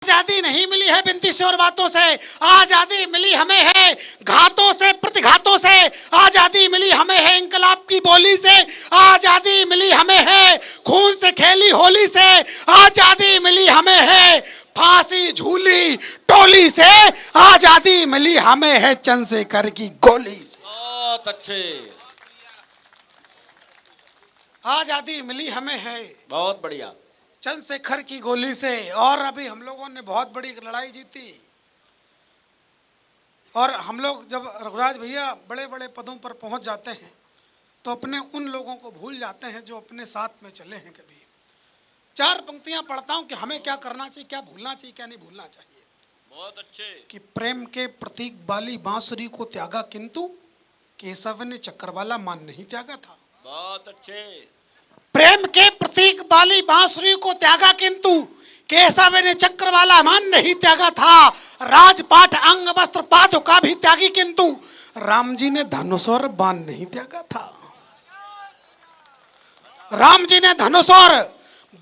आजादी नहीं मिली है बिनती से और बातों से, आजादी मिली हमें है घातों से प्रतिघातों से, आजादी मिली हमें है इंकलाब की बोली से, आजादी मिली हमें है खून से खेली होली से, आजादी मिली हमें है फांसी झूली टोली से, आजादी मिली हमें है चंद्रशेखर की गोली से। बहुत अच्छे। आजादी मिली हमें है बहुत बढ़िया चंद्रशेखर की गोली से। और अभी हम लोगों ने बहुत बड़ी लड़ाई जीती, और हम लोग जब रघुराज भैया बड़े बड़े पदों पर पहुंच जाते हैं तो अपने उन लोगों को भूल जाते हैं जो अपने साथ में चले हैं। कभी चार पंक्तियां पढ़ता हूं कि हमें क्या करना चाहिए, क्या भूलना चाहिए, क्या नहीं भूलना चाहिए। बहुत अच्छे। कि प्रेम के प्रतीक वाली बांसुरी को त्यागा किंतु केशव ने चक्रवाला मान नहीं त्यागा था। बहुत अच्छे। प्रेम के प्रतीक वाली बांसुरी को त्यागा किंतु केशव ने चक्रवाला मान नहीं त्यागा था। राजपाट अंग वस्त्र पादुका भी त्यागी किंतु राम जी ने धनुष और बाण नहीं त्यागा था। राम जी ने धनुष और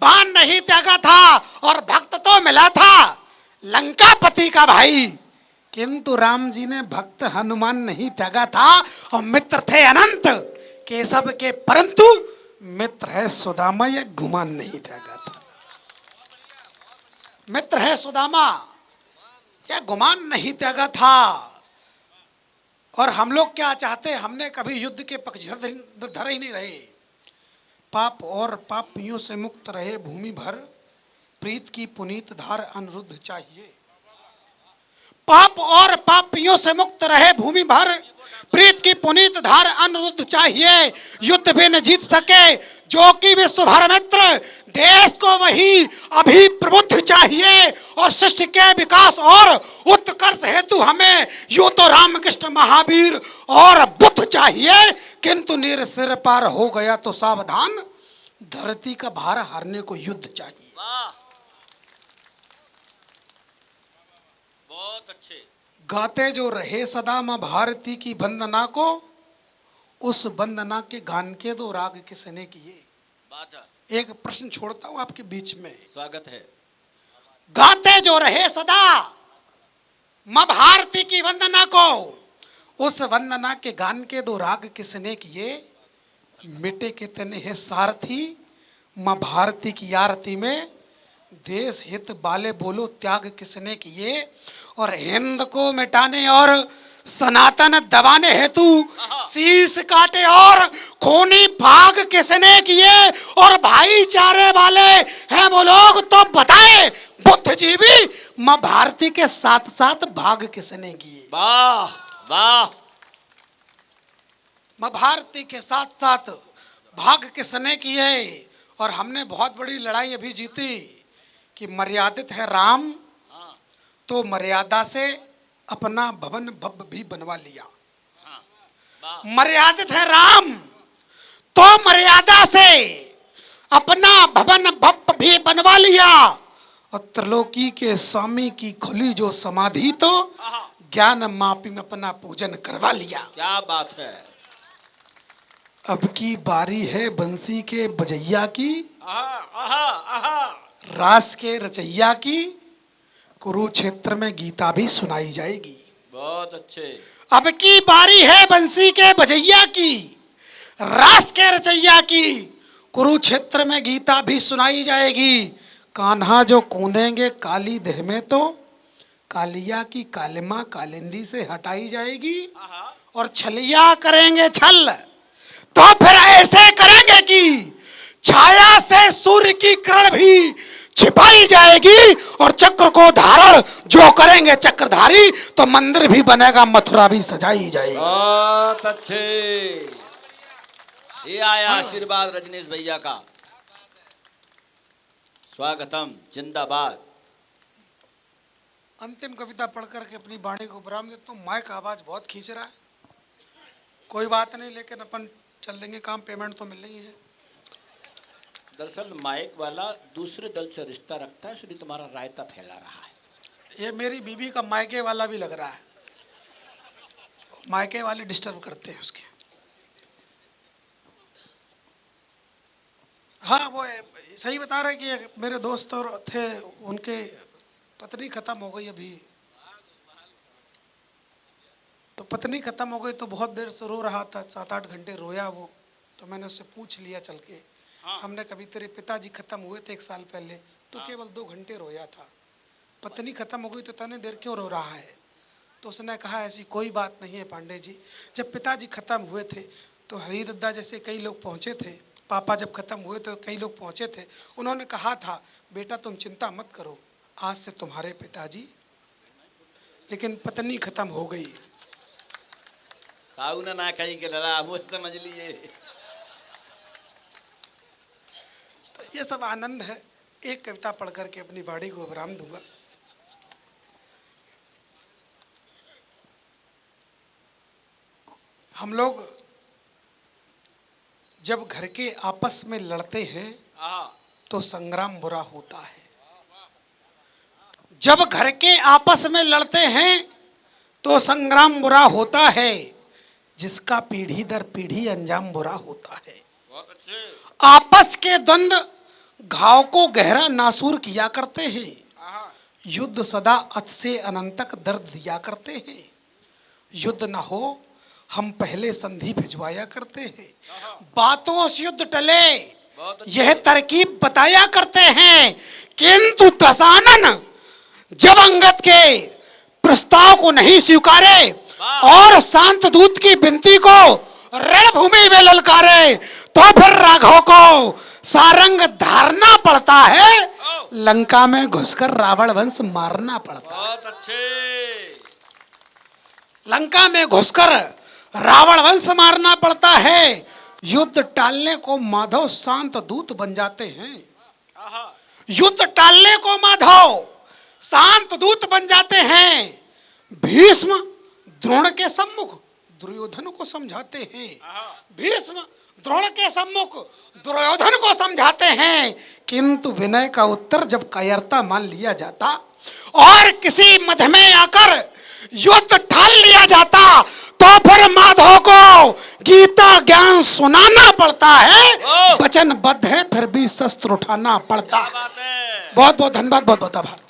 बाण नहीं त्यागा था। और भक्त तो मिला था लंकापति का भाई, किंतु राम जी ने भक्त हनुमान नहीं त्यागा था। और मित्र थे अनंत केशव के, परंतु मित्र है सुदामा, यह गुमान नहीं त्यागा था। मित्र है सुदामा, यह गुमान नहीं त्यागा था। और हम लोग क्या चाहते, हमने कभी युद्ध के पक्षधर ही नहीं रहे। पाप और पापियों से मुक्त रहे भूमि भर, प्रीत की पुनीत धार अनिरुद्ध चाहिए। पाप और पापियों से मुक्त रहे भूमि भर, प्रीत की पुनीत धार अनिरुद्ध चाहिए। युद्ध भी न जीत सके जो कि विश्व भर मित्र, देश को वही अभी प्रबुद्ध चाहिए। और सृष्टि के विकास और उत्कर्ष हेतु हमें यूं तो रामकृष्ण महावीर और बुद्ध चाहिए, किंतु नीर सिर पार हो गया तो सावधान, धरती का भार हारने को युद्ध चाहिए। वाह, बहुत अच्छे। गाते जो रहे सदा मां भारती की वंदना को, उस वंदना के गान के दो राग किसने किए। बात है। एक प्रश्न छोड़ता हूं आपके बीच में, स्वागत है। गाते जो रहे सदा मां भारती की वंदना को, उस वंदना के गान के दो राग किसने किए। मिटे कितने हैं सारथी मां भारती की आरती में, देश हित बाले बोलो त्याग किसने किए। और हिंद को मिटाने और सनातन दबाने हेतु शीश काटे और खूनी भाग किसने किए। और भाईचारे वाले हैं वो लोग तो बताएं, बुद्धिजीवी मां भारती के साथ साथ भाग किसने किए। वाह वाह। मां भारती के साथ साथ भाग किसने किए। और हमने बहुत बड़ी लड़ाई अभी जीती कि मर्यादित है राम तो मर्यादा से अपना भवन भव्य भी बनवा लिया। मर्यादित है राम तो मर्यादा से अपना भवन भव्य भी बनवा लिया। और त्रिलोकी के स्वामी की खुली जो समाधि तो ज्ञान मापी में अपना पूजन करवा लिया। क्या बात है। अब की बारी है बंसी के बजैया की, रास के रचैया की, कुरुक्षेत्र में गीता भी सुनाई जाएगी। बहुत अच्छे। अब की बारी है बंसी के बजैया की, रास के रचैया की, कुरुक्षेत्र में गीता भी सुनाई जाएगी। कान्हा जो कूदेंगे काली देह में तो कालिया की कालिमा कालिंदी से हटाई जाएगी। और छलिया करेंगे छल तो फिर ऐसे करेंगे कि छाया से सूर्य की किरण भी छिपाई जाएगी। और चक्र को धारण जो करेंगे चक्रधारी तो मंदिर भी बनेगा, मथुरा भी सजाई जाएगी। बहुत अच्छे। ये आया आशीर्वाद रजनीश भैया का। स्वागतम, जिंदाबाद। अंतिम कविता पढ़ करके अपनी वाणी को विराम देता हूँ। माइक आवाज बहुत खींच रहा है, कोई बात नहीं, लेकिन अपन चल लेंगे काम, पेमेंट तो मिल रही है। दरअसल माइक वाला दूसरे दल से रिश्ता रखता है, इसलिए तुम्हारा रायता फैला रहा है। ये मेरी बीबी का मायके वाला भी लग रहा है, मायके वाले डिस्टर्ब करते हैं उसके। हाँ वो सही बता रहे कि मेरे दोस्त और थे, उनके पत्नी खत्म हो गई अभी, तो पत्नी खत्म हो गई तो बहुत देर से रो रहा था, 7-8 घंटे रोया वो। तो मैंने उससे पूछ लिया चल के, हमने कभी तेरे पिताजी खत्म हुए थे 1 साल पहले, तो केवल 2 घंटे रोया था, पत्नी खत्म हो गई तो इतनी देर क्यों रो रहा है? तो उसने कहा ऐसी कोई बात नहीं है पांडे जी, जब पिताजी खत्म हुए थे तो हरिदत्ता जैसे कई लोग पहुंचे थे, पापा जब खत्म हुए तो कई लोग पहुंचे थे, उन्होंने कहा था बेटा तुम चिंता मत करो, आज से तुम्हारे पिताजी, लेकिन पत्नी खत्म हो गई। खाऊ ना खाई के लड़ा वो समझ लिए। तो ये सब आनंद है। एक कविता पढ़ करके अपनी बाड़ी को विराम दूंगा। हम लोग जब घर के आपस में लड़ते हैं तो संग्राम बुरा होता है। जब घर के आपस में लड़ते हैं तो संग्राम बुरा होता है, जिसका पीढ़ी दर पीढ़ी अंजाम बुरा होता है। आपस के द्वंद्व घाव को गहरा नासूर किया करते हैं, युद्ध सदा अत से अनंत तक दर्द दिया करते हैं। युद्ध न हो हम पहले संधि भिजवाया करते हैं, बातों से युद्ध टले यह तरकीब बताया करते हैं। किंतु दशानन जब अंगद के प्रस्ताव को नहीं स्वीकारे और शांत दूत की विनती को रणभूमि में ललकारे, तो फिर राघव को सारंग धारना पड़ता है, लंका में घुसकर रावण वंश मारना पड़ता है। बहुत अच्छे। लंका में घुसकर रावण वंश मारना पड़ता है। युद्ध टालने को माधव शांत दूत बन जाते हैं। युद्ध टालने को माधव शांत दूत बन जाते हैं। भीष्म द्रोण के सम्मुख दुर्योधन को समझाते हैं। भीष्म द्रोण के सम्मुख दुर्योधन को समझाते हैं, किंतु विनय का उत्तर जब कायरता मान लिया जाता और किसी मध्य में आकर युद्ध ठाल लिया जाता, तो फिर माधव को गीता ज्ञान सुनाना पड़ता है। वचनबद्ध है फिर भी शस्त्र उठाना पड़ता है। बहुत बहुत धन्यवाद, बहुत बहुत आभार।